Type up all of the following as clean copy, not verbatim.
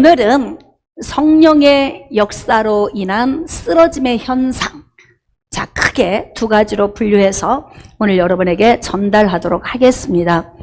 오늘은 성령의 역사로 인한 쓰러짐의 현상, 자, 크게 두 가지로 분류해서 오늘 여러분에게 전달하도록 하겠습니다.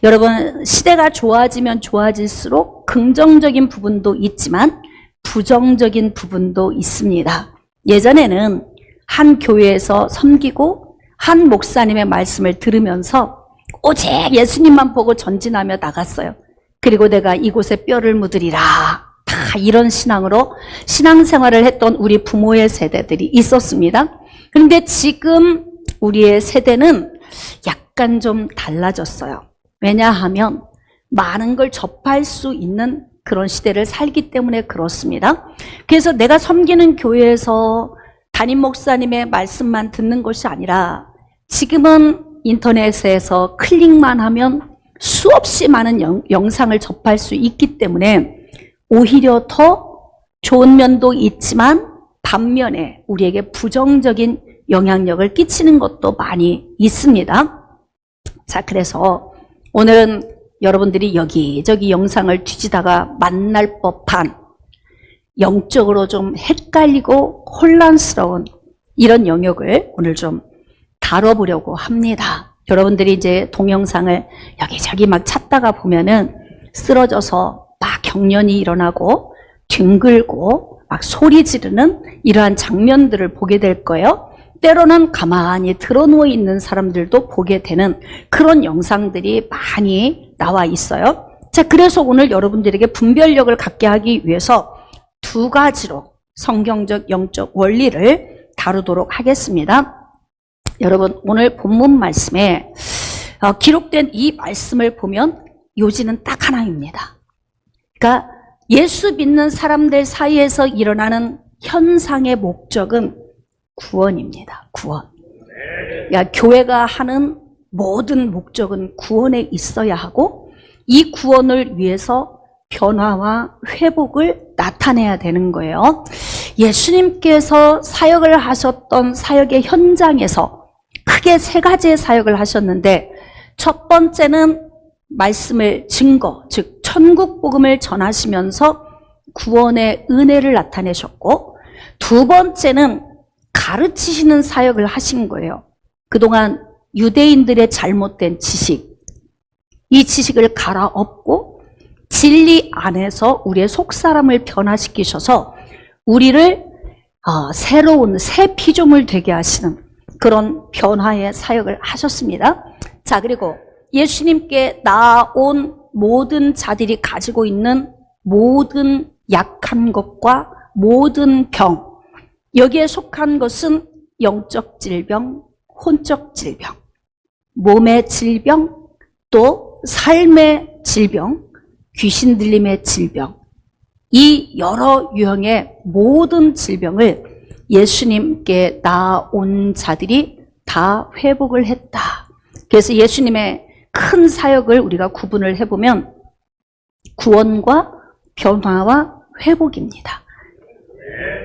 여러분, 시대가 좋아지면 좋아질수록 긍정적인 부분도 있지만 부정적인 부분도 있습니다. 예전에는 한 교회에서 섬기고 한 목사님의 말씀을 들으면서 오직 예수님만 보고 전진하며 나갔어요. 그리고 내가 이곳에 뼈를 묻으리라. 다 이런 신앙으로 신앙생활을 했던 우리 부모의 세대들이 있었습니다. 그런데 지금 우리의 세대는 약간 좀 달라졌어요. 왜냐하면 많은 걸 접할 수 있는 그런 시대를 살기 때문에 그렇습니다. 그래서 내가 섬기는 교회에서 담임 목사님의 말씀만 듣는 것이 아니라 지금은 인터넷에서 클릭만 하면 수없이 많은 영상을 접할 수 있기 때문에 오히려 더 좋은 면도 있지만 반면에 우리에게 부정적인 영향력을 끼치는 것도 많이 있습니다. 자, 그래서 오늘은 여러분들이 여기저기 영상을 뒤지다가 만날 법한 영적으로 좀 헷갈리고 혼란스러운 이런 영역을 오늘 좀 다뤄보려고 합니다. 여러분들이 이제 동영상을 여기저기 막 찾다가 보면은 쓰러져서 막 경련이 일어나고 뒹굴고 막 소리 지르는 이러한 장면들을 보게 될 거예요. 때로는 가만히 드러누워 있는 사람들도 보게 되는 그런 영상들이 많이 나와 있어요. 자, 그래서 오늘 여러분들에게 분별력을 갖게 하기 위해서 두 가지로 성경적 영적 원리를 다루도록 하겠습니다. 여러분, 오늘 본문 말씀에 기록된 이 말씀을 보면 요지는 딱 하나입니다. 그러니까 예수 믿는 사람들 사이에서 일어나는 현상의 목적은 구원입니다. 구원. 그러니까 교회가 하는 모든 목적은 구원에 있어야 하고 이 구원을 위해서 변화와 회복을 나타내야 되는 거예요. 예수님께서 사역을 하셨던 사역의 현장에서 크게 세 가지의 사역을 하셨는데 첫 번째는 말씀을 증거, 즉 천국 복음을 전하시면서 구원의 은혜를 나타내셨고 두 번째는 가르치시는 사역을 하신 거예요. 그동안 유대인들의 잘못된 지식, 이 지식을 갈아엎고 진리 안에서 우리의 속사람을 변화시키셔서 우리를 새로운 새 피조물 되게 하시는 그런 변화의 사역을 하셨습니다. 자, 그리고 예수님께 나온 모든 자들이 가지고 있는 모든 약한 것과 모든 병, 여기에 속한 것은 영적 질병, 혼적 질병, 몸의 질병, 또 삶의 질병, 귀신 들림의 질병, 이 여러 유형의 모든 질병을 예수님께 나온 자들이 다 회복을 했다. 그래서 예수님의 큰 사역을 우리가 구분을 해보면 구원과 변화와 회복입니다.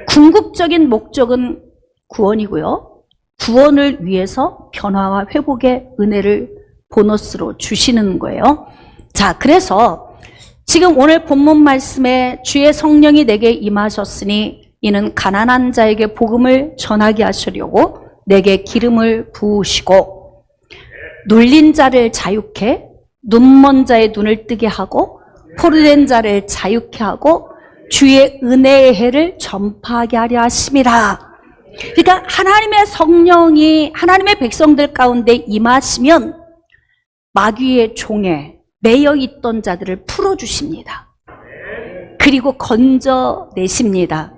궁극적인 목적은 구원이고요. 구원을 위해서 변화와 회복의 은혜를 보너스로 주시는 거예요. 자, 그래서 지금 오늘 본문 말씀에 주의 성령이 내게 임하셨으니 이는 가난한 자에게 복음을 전하게 하시려고 내게 기름을 부으시고 눌린 자를 자유케 눈먼 자의 눈을 뜨게 하고 포로된 자를 자유케 하고 주의 은혜의 해를 전파하게 하려 하심이라. 그러니까 하나님의 성령이 하나님의 백성들 가운데 임하시면 마귀의 종에 매여 있던 자들을 풀어주십니다. 그리고 건져내십니다.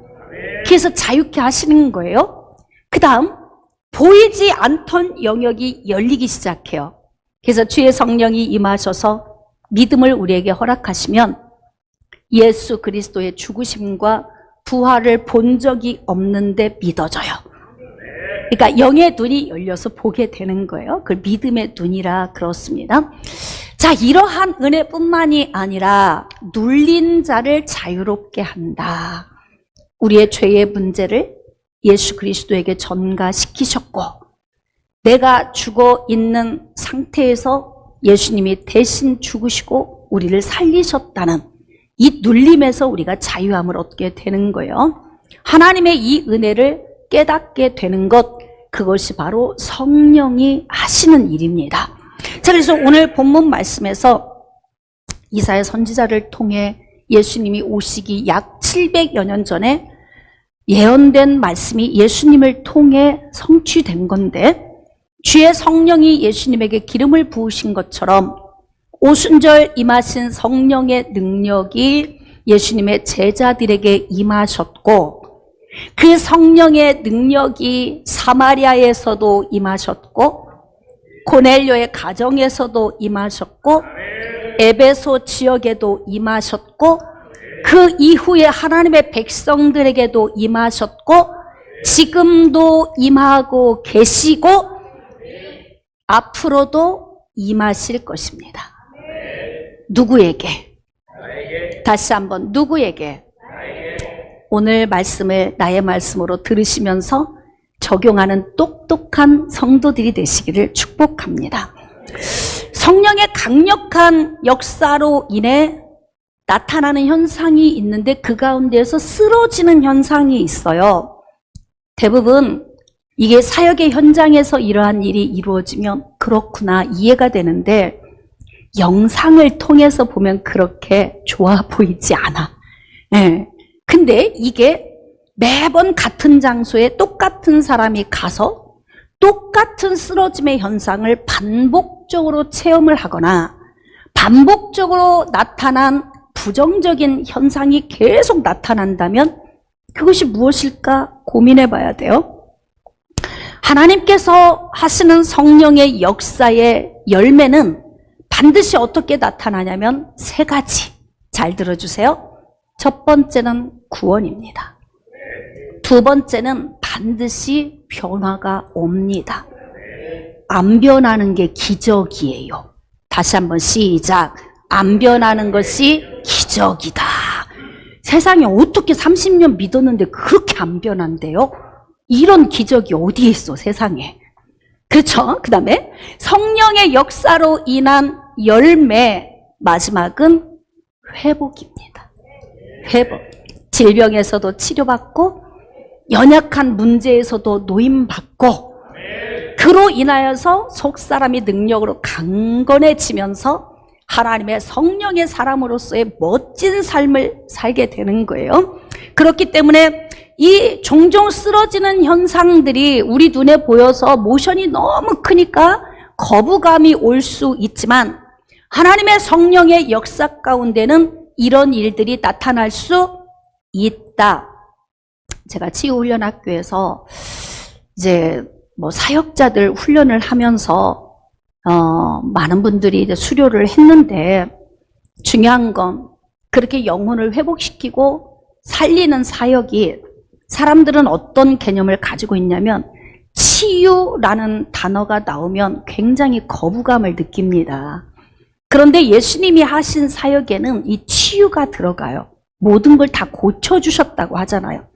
그래서 자유케 하시는 거예요. 그 다음 보이지 않던 영역이 열리기 시작해요. 그래서 주의 성령이 임하셔서 믿음을 우리에게 허락하시면 예수 그리스도의 죽으심과 부활을 본 적이 없는데 믿어져요. 그러니까 영의 눈이 열려서 보게 되는 거예요. 그걸 믿음의 눈이라 그렇습니다. 자, 이러한 은혜뿐만이 아니라 눌린 자를 자유롭게 한다. 우리의 죄의 문제를 예수 그리스도에게 전가시키셨고 내가 죽어 있는 상태에서 예수님이 대신 죽으시고 우리를 살리셨다는 이 눌림에서 우리가 자유함을 얻게 되는 거예요. 하나님의 이 은혜를 깨닫게 되는 것, 그것이 바로 성령이 하시는 일입니다. 자, 그래서 오늘 본문 말씀에서 이사야 선지자를 통해 예수님이 오시기 약 700여 년 전에 예언된 말씀이 예수님을 통해 성취된 건데, 주의 성령이 예수님에게 기름을 부으신 것처럼 오순절 임하신 성령의 능력이 예수님의 제자들에게 임하셨고, 그 성령의 능력이 사마리아에서도 임하셨고, 고넬료의 가정에서도 임하셨고, 에베소 지역에도 임하셨고, 그 이후에 하나님의 백성들에게도 임하셨고, 지금도 임하고 계시고 앞으로도 임하실 것입니다. 누구에게? 다시 한번, 누구에게? 오늘 말씀을 나의 말씀으로 들으시면서 적용하는 똑똑한 성도들이 되시기를 축복합니다. 성령의 강력한 역사로 인해 나타나는 현상이 있는데, 그 가운데에서 쓰러지는 현상이 있어요. 대부분 이게 사역의 현장에서 이러한 일이 이루어지면 그렇구나 이해가 되는데, 영상을 통해서 보면 그렇게 좋아 보이지 않아. 근데 이게 매번 같은 장소에 똑같은 사람이 가서 똑같은 쓰러짐의 현상을 반복적으로 체험을 하거나 반복적으로 나타난 부정적인 현상이 계속 나타난다면 그것이 무엇일까 고민해 봐야 돼요. 하나님께서 하시는 성령의 역사의 열매는 반드시 어떻게 나타나냐면 세 가지. 잘 들어주세요. 첫 번째는 구원입니다. 두 번째는 반드시 변화가 옵니다. 안 변하는 게 기적이에요. 다시 한번 시작. 안 변하는 것이 기적이다. 세상에 어떻게 30년 믿었는데 그렇게 안 변한대요? 이런 기적이 어디에 있어, 세상에. 그렇죠? 그 다음에 성령의 역사로 인한 열매, 마지막은 회복입니다. 회복. 질병에서도 치료받고 연약한 문제에서도 노임받고, 그로 인하여서 속사람이 능력으로 강건해지면서 하나님의 성령의 사람으로서의 멋진 삶을 살게 되는 거예요. 그렇기 때문에 이 종종 쓰러지는 현상들이 우리 눈에 보여서 모션이 너무 크니까 거부감이 올 수 있지만, 하나님의 성령의 역사 가운데는 이런 일들이 나타날 수 있다. 제가 치유훈련학교에서 이제 사역자들 훈련을 하면서 많은 분들이 이제 수료를 했는데, 중요한 건 그렇게 영혼을 회복시키고 살리는 사역이, 사람들은 어떤 개념을 가지고 있냐면 치유라는 단어가 나오면 굉장히 거부감을 느낍니다. 그런데 예수님이 하신 사역에는 이 치유가 들어가요. 모든 걸 다 고쳐주셨다고 하잖아요.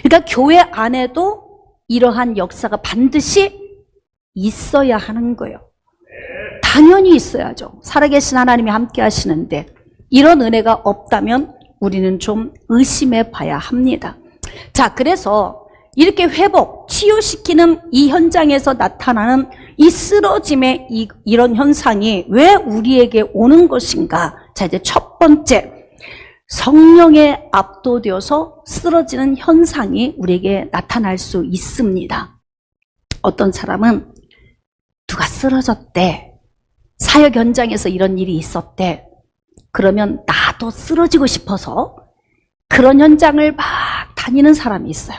그러니까 교회 안에도 이러한 역사가 반드시 있어야 하는 거예요. 당연히 있어야죠. 살아계신 하나님이 함께 하시는데 이런 은혜가 없다면 우리는 좀 의심해 봐야 합니다. 자, 그래서 이렇게 회복, 치유시키는 이 현장에서 나타나는 이 쓰러짐의 이런 현상이 왜 우리에게 오는 것인가? 자, 이제 첫 번째, 성령에 압도되어서 쓰러지는 현상이 우리에게 나타날 수 있습니다. 어떤 사람은 누가 쓰러졌대, 사역 현장에서 이런 일이 있었대, 그러면 나도 쓰러지고 싶어서 그런 현장을 막 다니는 사람이 있어요.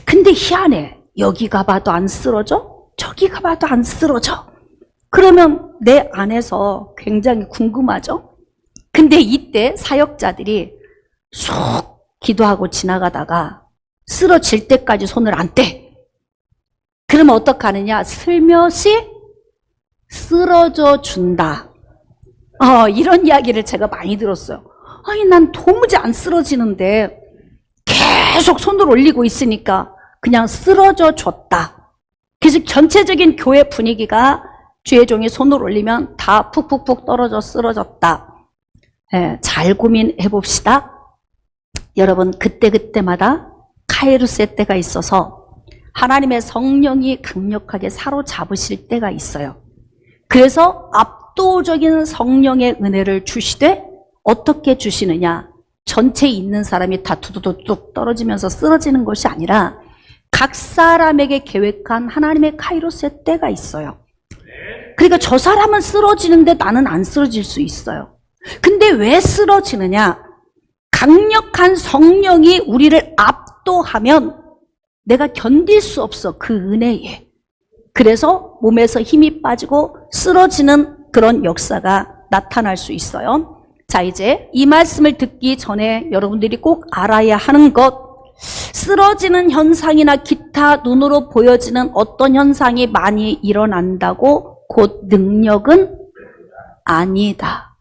근데 희한해. 여기 가봐도 안 쓰러져? 저기 가봐도 안 쓰러져. 그러면 내 안에서 굉장히 궁금하죠? 근데 이때 사역자들이 쑥 기도하고 지나가다가 쓰러질 때까지 손을 안 떼. 그러면 어떡하느냐? 슬며시 쓰러져 준다. 이런 이야기를 제가 많이 들었어요. 아니, 난 도무지 안 쓰러지는데 계속 손을 올리고 있으니까 그냥 쓰러져 줬다. 그래서 전체적인 교회 분위기가 주의 종이 손을 올리면 다 푹푹푹 떨어져 쓰러졌다. 잘 고민해 봅시다. 여러분, 그때그때마다 카이루스의 때가 있어서 하나님의 성령이 강력하게 사로잡으실 때가 있어요. 그래서 압도적인 성령의 은혜를 주시되 어떻게 주시느냐? 전체에 있는 사람이 다 두두둑 떨어지면서 쓰러지는 것이 아니라 각 사람에게 계획한 하나님의 카이로스의 때가 있어요. 그러니까 저 사람은 쓰러지는데 나는 안 쓰러질 수 있어요. 근데 왜 쓰러지느냐? 강력한 성령이 우리를 압도하면 내가 견딜 수 없어, 그 은혜에. 그래서 몸에서 힘이 빠지고 쓰러지는 그런 역사가 나타날 수 있어요. 자, 이제 이 말씀을 듣기 전에 여러분들이 꼭 알아야 하는 것, 쓰러지는 현상이나 기타 눈으로 보여지는 어떤 현상이 많이 일어난다고 곧 능력은 아니다.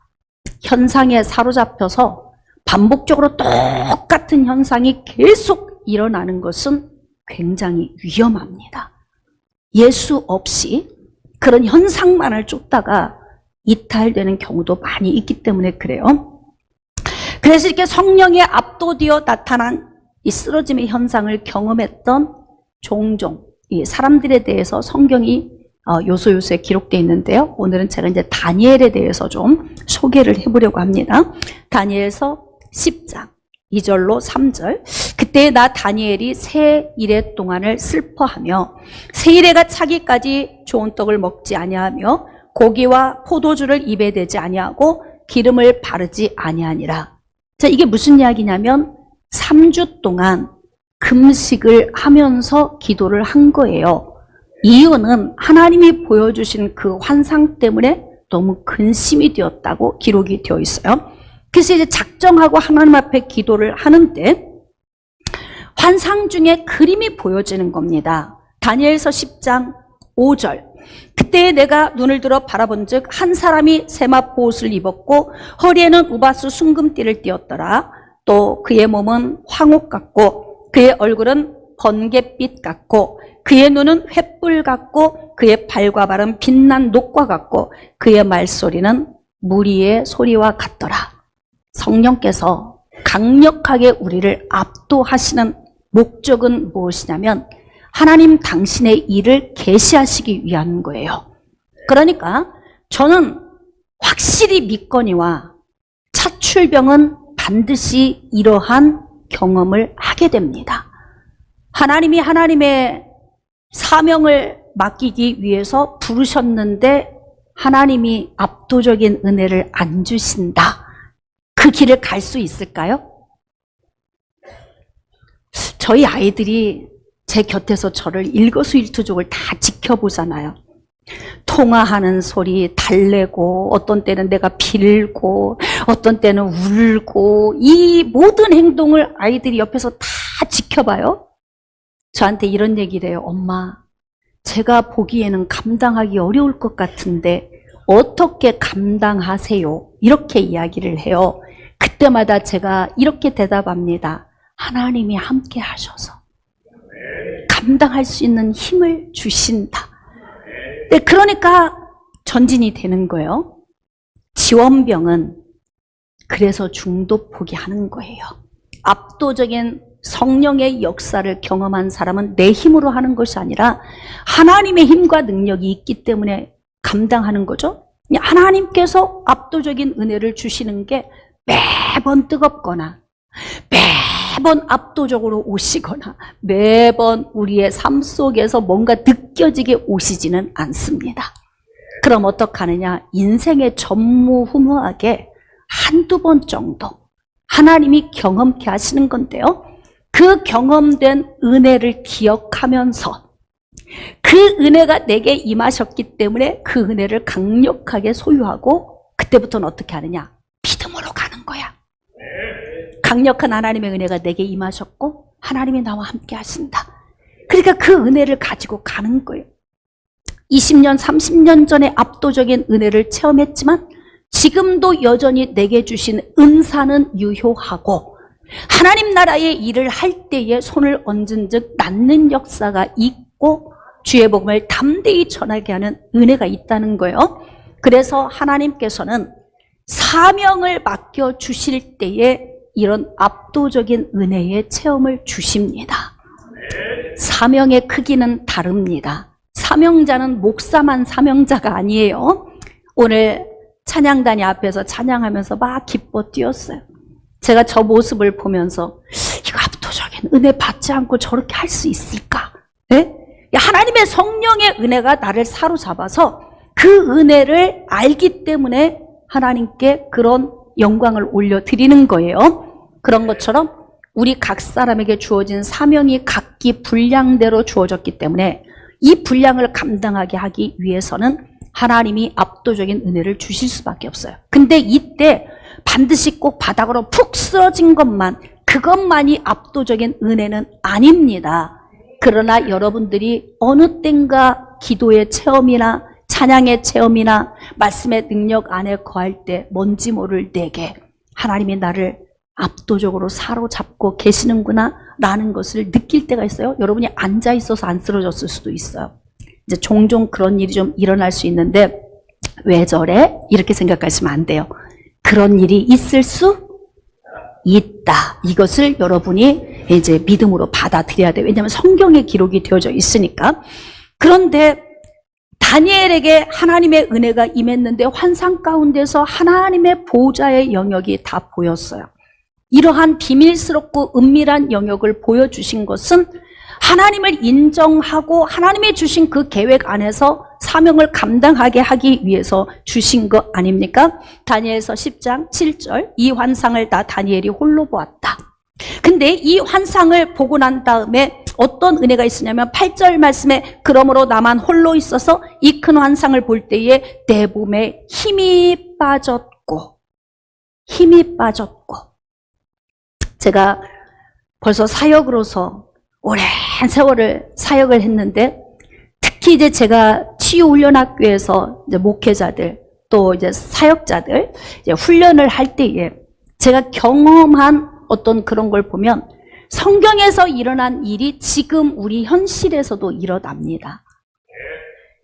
현상에 사로잡혀서 반복적으로 똑같은 현상이 계속 일어나는 것은 굉장히 위험합니다. 예수 없이 그런 현상만을 쫓다가 이탈되는 경우도 많이 있기 때문에 그래요. 그래서 이렇게 성령에 압도되어 나타난 이 쓰러짐의 현상을 경험했던 종종 이 사람들에 대해서 성경이 요소요소에 기록되어 있는데요. 오늘은 제가 이제 다니엘에 대해서 좀 소개를 해보려고 합니다. 다니엘서 10장 2절로 3절. 그때 나 다니엘이 새 이래 동안을 슬퍼하며 새 이래가 차기까지 좋은 떡을 먹지 아니하며 고기와 포도주를 입에 대지 아니하고 기름을 바르지 아니하니라. 자, 이게 무슨 이야기냐면 3주 동안 금식을 하면서 기도를 한 거예요. 이유는 하나님이 보여주신 그 환상 때문에 너무 근심이 되었다고 기록이 되어 있어요. 그래서 이제 작정하고 하나님 앞에 기도를 하는데 환상 중에 그림이 보여지는 겁니다. 다니엘서 10장 5절. 그때 내가 눈을 들어 바라본즉 한 사람이 세마포 옷을 입었고 허리에는 우바스 순금띠를 띠었더라. 또 그의 몸은 황옥 같고 그의 얼굴은 번갯빛 같고 그의 눈은 횃불 같고 그의 발과 발은 빛난 녹과 같고 그의 말소리는 무리의 소리와 같더라. 성령께서 강력하게 우리를 압도하시는 목적은 무엇이냐면 하나님 당신의 일을 계시하시기 위한 거예요. 그러니까 저는 확실히 믿거니와 차출병은 반드시 이러한 경험을 하게 됩니다. 하나님이 하나님의 사명을 맡기기 위해서 부르셨는데 하나님이 압도적인 은혜를 안 주신다. 그 길을 갈 수 있을까요? 저희 아이들이 제 곁에서 저를 일거수일투족을 다 지켜보잖아요. 통화하는 소리 달래고 어떤 때는 내가 빌고 어떤 때는 울고 이 모든 행동을 아이들이 옆에서 다 지켜봐요. 저한테 이런 얘기를 해요. 엄마, 제가 보기에는 감당하기 어려울 것 같은데 어떻게 감당하세요? 이렇게 이야기를 해요. 그때마다 제가 이렇게 대답합니다. 하나님이 함께 하셔서 감당할 수 있는 힘을 주신다. 네, 그러니까 전진이 되는 거예요. 지원병은 그래서 중도 포기하는 거예요. 압도적인 성령의 역사를 경험한 사람은 내 힘으로 하는 것이 아니라 하나님의 힘과 능력이 있기 때문에 감당하는 거죠. 하나님께서 압도적인 은혜를 주시는 게 매번 뜨겁거나 매번 압도적으로 오시거나 매번 우리의 삶 속에서 뭔가 느껴지게 오시지는 않습니다. 그럼 어떡하느냐? 인생의 전무후무하게 한두 번 정도 하나님이 경험케 하시는 건데요. 그 경험된 은혜를 기억하면서 그 은혜가 내게 임하셨기 때문에 그 은혜를 강력하게 소유하고 그때부터는 어떻게 하느냐? 믿음으로 가는 거야. 강력한 하나님의 은혜가 내게 임하셨고 하나님이 나와 함께 하신다. 그러니까 그 은혜를 가지고 가는 거예요. 20년, 30년 전에 압도적인 은혜를 체험했지만 지금도 여전히 내게 주신 은사는 유효하고 하나님 나라의 일을 할 때에 손을 얹은 즉 낫는 역사가 있고 주의 복음을 담대히 전하게 하는 은혜가 있다는 거예요. 그래서 하나님께서는 사명을 맡겨주실 때에 이런 압도적인 은혜의 체험을 주십니다. 사명의 크기는 다릅니다. 사명자는 목사만 사명자가 아니에요. 오늘 찬양단이 앞에서 찬양하면서 막 기뻐 뛰었어요. 제가 저 모습을 보면서 이거 압도적인 은혜 받지 않고 저렇게 할 수 있을까? 네? 하나님의 성령의 은혜가 나를 사로잡아서 그 은혜를 알기 때문에 하나님께 그런 영광을 올려드리는 거예요. 그런 것처럼 우리 각 사람에게 주어진 사명이 각기 분량대로 주어졌기 때문에 이 분량을 감당하게 하기 위해서는 하나님이 압도적인 은혜를 주실 수밖에 없어요. 근데 이때 반드시 꼭 바닥으로 푹 쓰러진 것만, 그것만이 압도적인 은혜는 아닙니다. 그러나 여러분들이 어느 땐가 기도의 체험이나 찬양의 체험이나 말씀의 능력 안에 거할 때 뭔지 모를 내게 하나님이 나를 압도적으로 사로잡고 계시는구나 라는 것을 느낄 때가 있어요. 여러분이 앉아 있어서 안 쓰러졌을 수도 있어요. 이제 종종 그런 일이 좀 일어날 수 있는데 왜 저래? 이렇게 생각하시면 안 돼요. 그런 일이 있을 수 있다. 이것을 여러분이 이제 믿음으로 받아들여야 돼요. 왜냐하면 성경에 기록이 되어져 있으니까. 그런데 다니엘에게 하나님의 은혜가 임했는데 환상 가운데서 하나님의 보좌의 영역이 다 보였어요. 이러한 비밀스럽고 은밀한 영역을 보여주신 것은 하나님을 인정하고 하나님이 주신 그 계획 안에서 사명을 감당하게 하기 위해서 주신 것 아닙니까? 다니엘서 10장 7절, 이 환상을 다 다니엘이 홀로 보았다. 근데 이 환상을 보고 난 다음에 어떤 은혜가 있으냐면 8절 말씀에 그러므로 나만 홀로 있어서 이 큰 환상을 볼 때에 내 몸에 힘이 빠졌고 제가 벌써 사역으로서 오랜 세월을 사역을 했는데 특히 이제 제가 치유훈련학교에서 이제 목회자들 또 이제 사역자들 이제 훈련을 할 때에 제가 경험한 어떤 그런 걸 보면 성경에서 일어난 일이 지금 우리 현실에서도 일어납니다.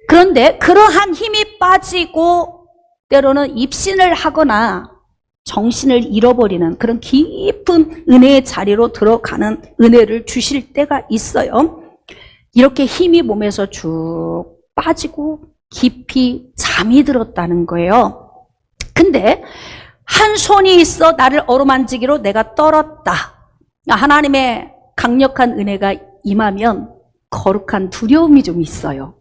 그런데 그러한 힘이 빠지고 때로는 입신을 하거나 정신을 잃어버리는 그런 깊은 은혜의 자리로 들어가는 은혜를 주실 때가 있어요. 이렇게 힘이 몸에서 쭉 빠지고 깊이 잠이 들었다는 거예요. 근데 한 손이 있어 나를 어루만지기로 내가 떨었다. 하나님의 강력한 은혜가 임하면 거룩한 두려움이 좀 있어요.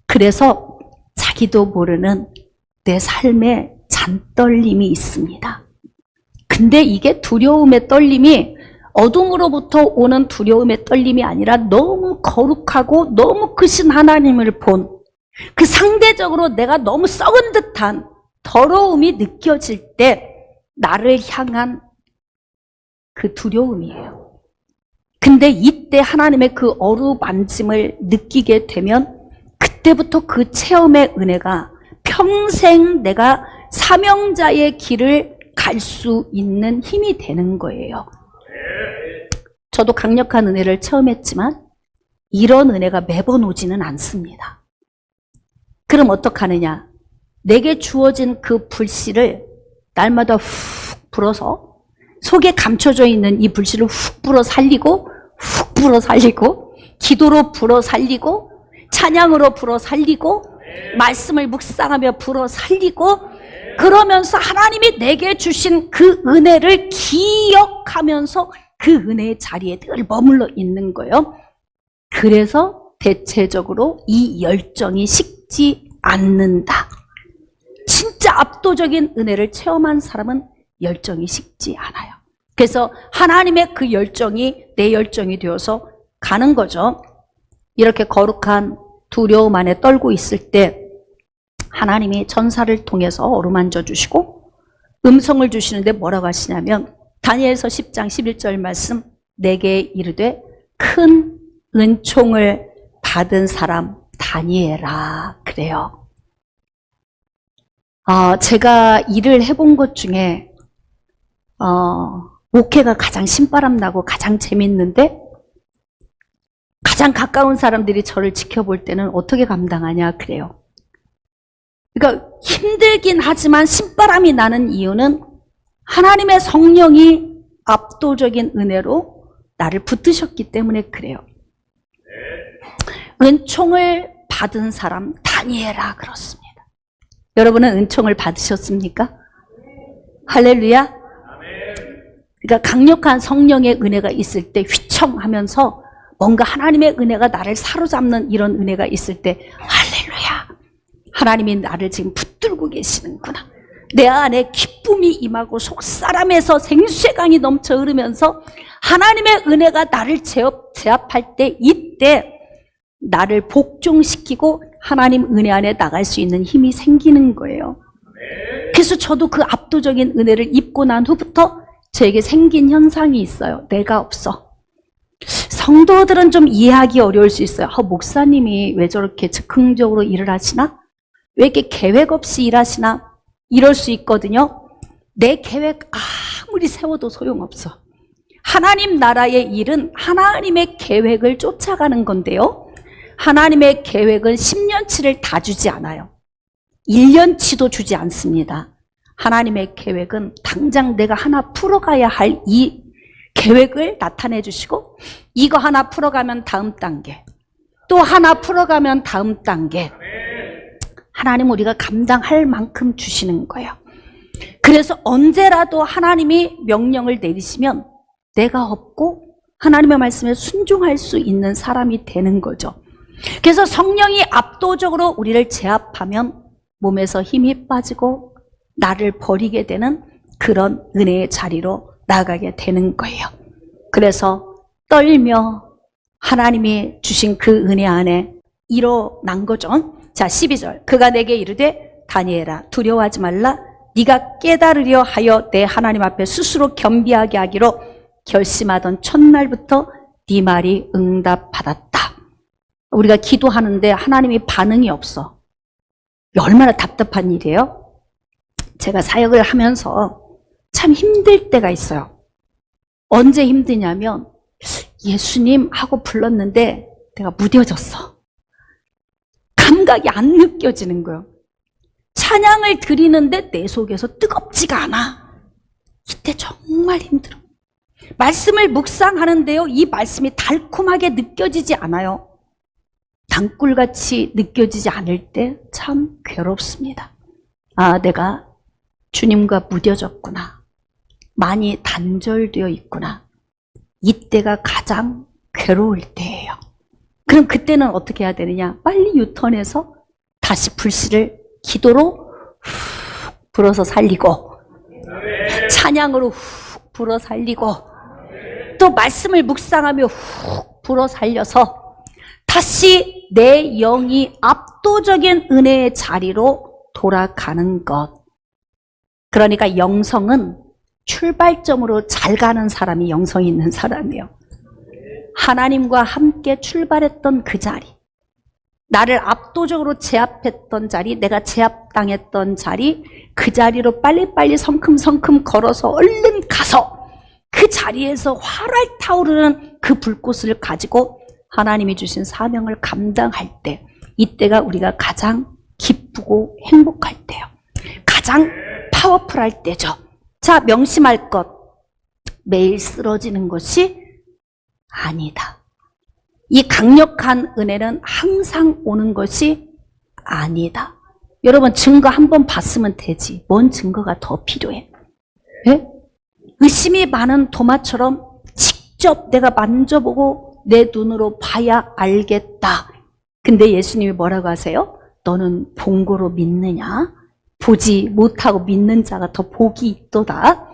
그래서 자기도 모르는 내 삶에 잔떨림이 있습니다. 근데 이게 두려움의 떨림이 어둠으로부터 오는 두려움의 떨림이 아니라 너무 거룩하고 너무 크신 하나님을 본 그 상대적으로 내가 너무 썩은 듯한 더러움이 느껴질 때 나를 향한 그 두려움이에요. 근데 이때 하나님의 그 어루만짐을 느끼게 되면 그때부터 그 체험의 은혜가 평생 내가 사명자의 길을 갈 수 있는 힘이 되는 거예요. 저도 강력한 은혜를 체험했지만 이런 은혜가 매번 오지는 않습니다. 그럼 어떡하느냐? 내게 주어진 그 불씨를 날마다 훅 불어서 속에 감춰져 있는 이 불씨를 훅 불어 살리고 훅 불어 살리고 기도로 불어 살리고 찬양으로 불어 살리고 말씀을 묵상하며 불어 살리고 그러면서 하나님이 내게 주신 그 은혜를 기억하면서 그 은혜의 자리에 늘 머물러 있는 거예요. 그래서 대체적으로 이 열정이 식지 않는다. 진짜 압도적인 은혜를 체험한 사람은 열정이 식지 않아요. 그래서 하나님의 그 열정이 내 열정이 되어서 가는 거죠. 이렇게 거룩한 두려움 안에 떨고 있을 때 하나님이 천사를 통해서 어루만져 주시고 음성을 주시는데 뭐라고 하시냐면 다니엘서 10장 11절 말씀 내게 이르되 큰 은총을 받은 사람 다니엘아 그래요. 제가 일을 해본 것 중에 목회가 가장 신바람 나고 가장 재밌는데 가장 가까운 사람들이 저를 지켜볼 때는 어떻게 감당하냐 그래요. 그러니까 힘들긴 하지만 신바람이 나는 이유는 하나님의 성령이 압도적인 은혜로 나를 붙드셨기 때문에 그래요. 은총을 받은 사람 다니엘아 그렇습니다. 여러분은 은총을 받으셨습니까? 할렐루야. 그러니까 강력한 성령의 은혜가 있을 때 휘청하면서 뭔가 하나님의 은혜가 나를 사로잡는 이런 은혜가 있을 때 할렐루야. 하나님이 나를 지금 붙들고 계시는구나. 내 안에 기쁨이 임하고 속사람에서 생수의 넘쳐 흐르면서 하나님의 은혜가 나를 제압할 때 이때 나를 복종시키고 하나님 은혜 안에 나갈 수 있는 힘이 생기는 거예요. 그래서 저도 그 압도적인 은혜를 입고 난 후부터 저에게 생긴 현상이 있어요. 내가 없어. 성도들은 좀 이해하기 어려울 수 있어요. 목사님이 왜 저렇게 즉흥적으로 일을 하시나? 왜 이렇게 계획 없이 일하시나? 이럴 수 있거든요. 내 계획 아무리 세워도 소용없어. 하나님 나라의 일은 하나님의 계획을 쫓아가는 건데요. 하나님의 계획은 10년치를 다 주지 않아요. 1년치도 주지 않습니다. 하나님의 계획은 당장 내가 하나 풀어가야 할 이 계획을 나타내 주시고 이거 하나 풀어가면 다음 단계, 또 하나 풀어가면 다음 단계. 하나님 우리가 감당할 만큼 주시는 거예요. 그래서 언제라도 하나님이 명령을 내리시면 내가 없고 하나님의 말씀에 순종할 수 있는 사람이 되는 거죠. 그래서 성령이 압도적으로 우리를 제압하면 몸에서 힘이 빠지고 나를 버리게 되는 그런 은혜의 자리로 나가게 되는 거예요. 그래서 떨며 하나님이 주신 그 은혜 안에 일어난 거죠. 자, 12절. 그가 내게 이르되 다니엘아 두려워하지 말라. 네가 깨달으려 하여 내 하나님 앞에 스스로 겸비하게 하기로 결심하던 첫날부터 네 말이 응답받았다. 우리가 기도하는데 하나님이 반응이 없어. 얼마나 답답한 일이에요? 제가 사역을 하면서 참 힘들 때가 있어요. 언제 힘드냐면 예수님 하고 불렀는데 내가 무뎌졌어. 감각이 안 느껴지는 거예요. 찬양을 드리는데 내 속에서 뜨겁지가 않아. 이때 정말 힘들어. 말씀을 묵상하는데요, 이 말씀이 달콤하게 느껴지지 않아요. 단꿀같이 느껴지지 않을 때 참 괴롭습니다. 내가 주님과 무뎌졌구나. 많이 단절되어 있구나. 이때가 가장 괴로울 때예요. 그럼 그때는 어떻게 해야 되느냐? 빨리 유턴해서 다시 불씨를 기도로 훅 불어서 살리고, 찬양으로 훅 불어 살리고, 또 말씀을 묵상하며 훅 불어 살려서 다시 내 영이 압도적인 은혜의 자리로 돌아가는 것. 그러니까 영성은 출발점으로 잘 가는 사람이 영성이 있는 사람이에요. 하나님과 함께 출발했던 그 자리, 나를 압도적으로 제압했던 자리, 내가 제압당했던 자리, 그 자리로 빨리빨리 성큼성큼 걸어서 얼른 가서 그 자리에서 활활 타오르는 그 불꽃을 가지고 하나님이 주신 사명을 감당할 때, 이때가 우리가 가장 기쁘고 행복할 때요. 가장 파워풀할 때죠. 자, 명심할 것. 매일 쓰러지는 것이 아니다. 이 강력한 은혜는 항상 오는 것이 아니다. 여러분, 증거 한 번 봤으면 되지. 뭔 증거가 더 필요해? 네? 의심이 많은 도마처럼 직접 내가 만져보고 내 눈으로 봐야 알겠다. 근데 예수님이 뭐라고 하세요? 너는 본고로 믿느냐? 보지 못하고 믿는 자가 더 복이 있도다.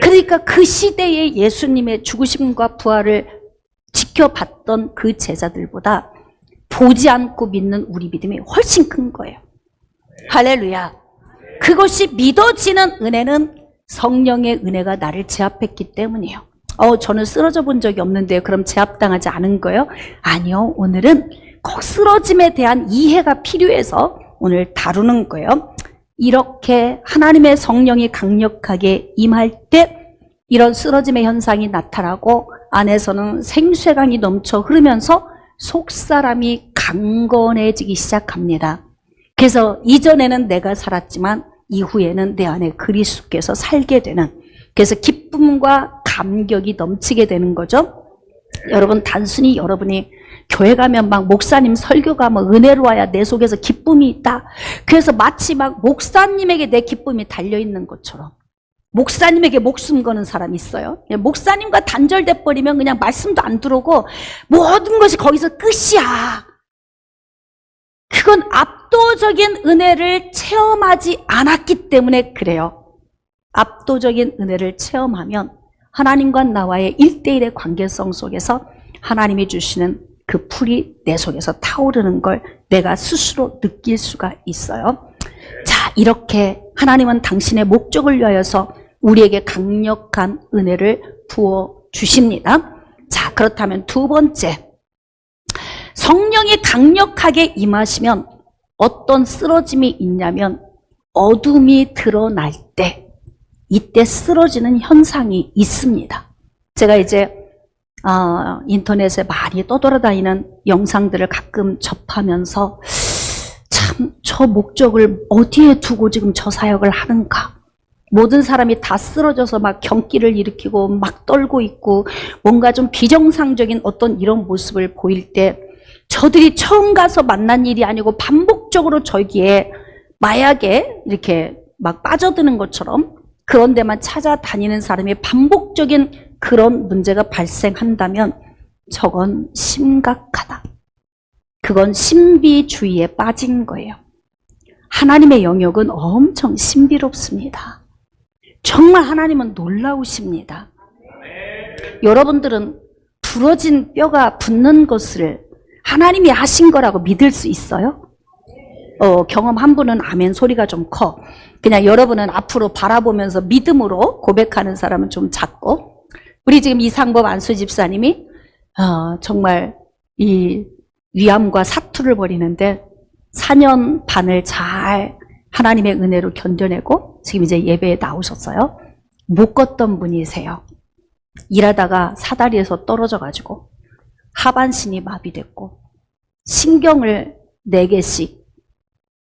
그러니까 그 시대에 예수님의 죽으심과 부활을 지켜봤던 그 제자들보다 보지 않고 믿는 우리 믿음이 훨씬 큰 거예요. 할렐루야. 그것이 믿어지는 은혜는 성령의 은혜가 나를 제압했기 때문이에요. 저는 쓰러져 본 적이 없는데요. 그럼 제압당하지 않은 거예요? 아니요. 오늘은 꼭 쓰러짐에 대한 이해가 필요해서 오늘 다루는 거예요. 이렇게 하나님의 성령이 강력하게 임할 때 이런 쓰러짐의 현상이 나타나고 안에서는 생수의 강이 넘쳐 흐르면서 속사람이 강건해지기 시작합니다. 그래서 이전에는 내가 살았지만 이후에는 내 안에 그리스도께서 살게 되는, 그래서 기쁨과 감격이 넘치게 되는 거죠. 여러분, 단순히 여러분이 교회 가면 막 목사님 설교가 뭐 은혜로 와야 내 속에서 기쁨이 있다. 그래서 마치 막 목사님에게 내 기쁨이 달려있는 것처럼 목사님에게 목숨 거는 사람이 있어요. 목사님과 단절돼 버리면 그냥 말씀도 안 들어오고 모든 것이 거기서 끝이야. 그건 압도적인 은혜를 체험하지 않았기 때문에 그래요. 압도적인 은혜를 체험하면 하나님과 나와의 1대1의 관계성 속에서 하나님이 주시는 그 풀이 내 속에서 타오르는 걸 내가 스스로 느낄 수가 있어요. 자, 이렇게 하나님은 당신의 목적을 위하여서 우리에게 강력한 은혜를 부어 주십니다. 자, 그렇다면 두 번째, 성령이 강력하게 임하시면 어떤 쓰러짐이 있냐면 어둠이 드러날 때, 이때 쓰러지는 현상이 있습니다. 제가 이제 인터넷에 많이 떠돌아다니는 영상들을 가끔 접하면서 참 저 목적을 어디에 두고 지금 저 사역을 하는가. 모든 사람이 다 쓰러져서 막 경기를 일으키고 막 떨고 있고 뭔가 좀 비정상적인 어떤 이런 모습을 보일 때 저들이 처음 가서 만난 일이 아니고 반복적으로 저기에 마약에 이렇게 막 빠져드는 것처럼 그런 데만 찾아다니는 사람이 반복적인 그런 문제가 발생한다면 저건 심각하다. 그건 신비주의에 빠진 거예요. 하나님의 영역은 엄청 신비롭습니다. 정말 하나님은 놀라우십니다. 여러분들은 부러진 뼈가 붙는 것을 하나님이 하신 거라고 믿을 수 있어요? 경험한 분은 아멘 소리가 좀 커. 그냥 여러분은 앞으로 바라보면서 믿음으로 고백하는 사람은 좀 작고, 우리 지금 이상법 안수 집사님이 정말 이 위암과 사투를 벌이는데 4년 반을 잘 하나님의 은혜로 견뎌내고 지금 이제 예배에 나오셨어요. 못 걷던 분이세요. 일하다가 사다리에서 떨어져가지고 하반신이 마비됐고 신경을 4개씩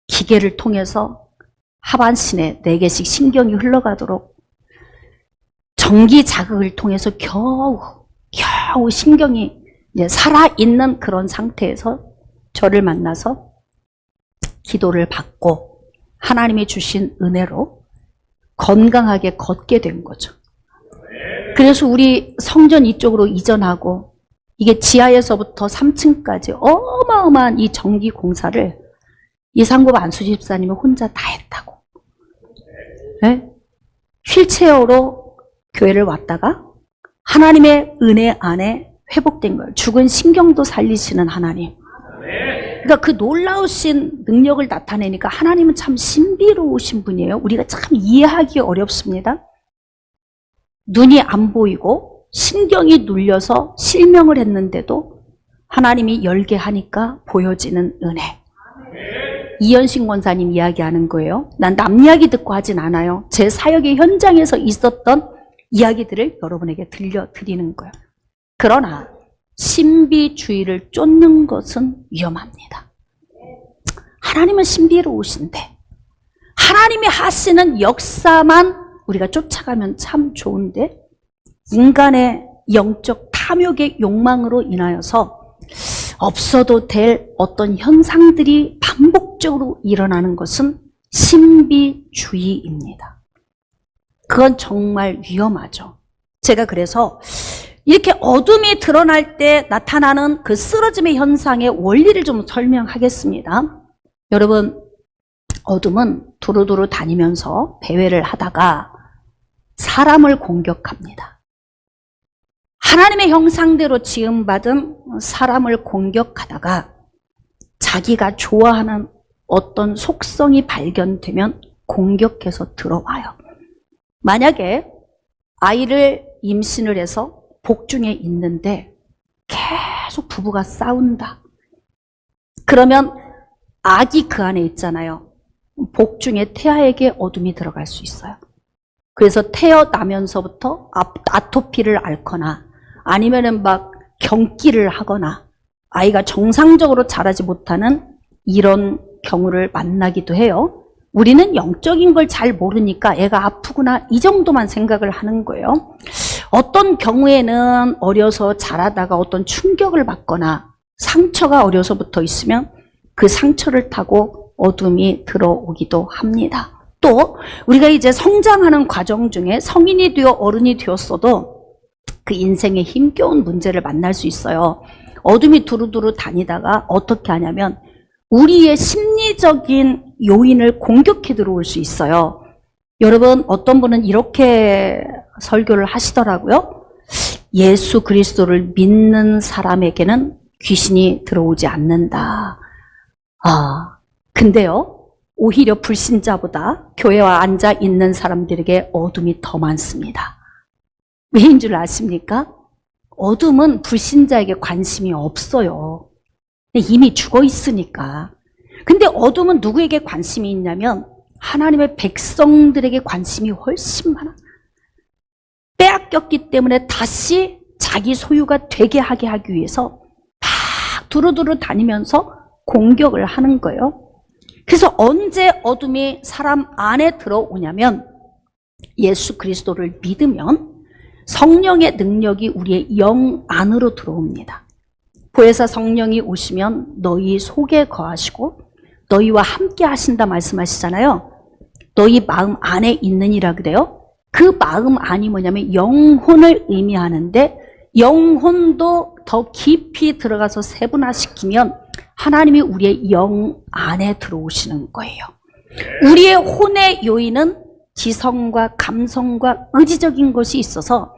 기계를 통해서 하반신에 4개씩 신경이 흘러가도록 전기 자극을 통해서 겨우 신경이 이제 살아있는 그런 상태에서 저를 만나서 기도를 받고 하나님이 주신 은혜로 건강하게 걷게 된 거죠. 그래서 우리 성전 이쪽으로 이전하고 이게 지하에서부터 3층까지 어마어마한 이 전기 공사를 이상법 안수 집사님이 혼자 다 했다고. 네? 휠체어로 교회를 왔다가 하나님의 은혜 안에 회복된 거예요. 죽은 신경도 살리시는 하나님. 그러니까 그 놀라우신 능력을 나타내니까 하나님은 참 신비로우신 분이에요. 우리가 참 이해하기 어렵습니다. 눈이 안 보이고 신경이 눌려서 실명을 했는데도 하나님이 열게 하니까 보여지는 은혜. 이현식 원사님 이야기하는 거예요. 난 남 이야기 듣고 하진 않아요. 제 사역의 현장에서 있었던 이야기들을 여러분에게 들려드리는 거예요. 그러나 신비주의를 쫓는 것은 위험합니다. 하나님은 신비로우신데 하나님이 하시는 역사만 우리가 쫓아가면 참 좋은데 인간의 영적 탐욕의 욕망으로 인하여서 없어도 될 어떤 현상들이 반복적으로 일어나는 것은 신비주의입니다. 그건 정말 위험하죠. 제가 그래서 이렇게 어둠이 드러날 때 나타나는 그 쓰러짐의 현상의 원리를 좀 설명하겠습니다. 여러분, 어둠은 두루두루 다니면서 배회를 하다가 사람을 공격합니다. 하나님의 형상대로 지음받은 사람을 공격하다가 자기가 좋아하는 어떤 속성이 발견되면 공격해서 들어와요. 만약에 아이를 임신을 해서 복중에 있는데 계속 부부가 싸운다. 그러면 아기 그 안에 있잖아요. 복중에 태아에게 어둠이 들어갈 수 있어요. 그래서 태어나면서부터 아토피를 앓거나 아니면은 막 경기를 하거나 아이가 정상적으로 자라지 못하는 이런 경우를 만나기도 해요. 우리는 영적인 걸 잘 모르니까 애가 아프구나 이 정도만 생각을 하는 거예요. 어떤 경우에는 어려서 자라다가 어떤 충격을 받거나 상처가 어려서부터 있으면 그 상처를 타고 어둠이 들어오기도 합니다. 또 우리가 이제 성장하는 과정 중에 성인이 되어 어른이 되었어도 그 인생에 힘겨운 문제를 만날 수 있어요. 어둠이 두루두루 다니다가 어떻게 하냐면 우리의 심리적인 요인을 공격해 들어올 수 있어요. 여러분, 어떤 분은 이렇게 설교를 하시더라고요. 예수 그리스도를 믿는 사람에게는 귀신이 들어오지 않는다. 근데요, 오히려 불신자보다 교회와 앉아 있는 사람들에게 어둠이 더 많습니다. 왜인 줄 아십니까? 어둠은 불신자에게 관심이 없어요. 이미 죽어 있으니까. 근데 어둠은 누구에게 관심이 있냐면 하나님의 백성들에게 관심이 훨씬 많아. 빼앗겼기 때문에 다시 자기 소유가 되게 하기 위해서 막 두루두루 다니면서 공격을 하는 거예요. 그래서 언제 어둠이 사람 안에 들어오냐면 예수 그리스도를 믿으면 성령의 능력이 우리의 영 안으로 들어옵니다. 보혜사 성령이 오시면 너희 속에 거하시고 너희와 함께 하신다 말씀하시잖아요. 너희 마음 안에 있느니라 그래요. 그 마음 안이 뭐냐면 영혼을 의미하는데 영혼도 더 깊이 들어가서 세분화시키면 하나님이 우리의 영 안에 들어오시는 거예요. 우리의 혼의 요인은 지성과 감성과 의지적인 것이 있어서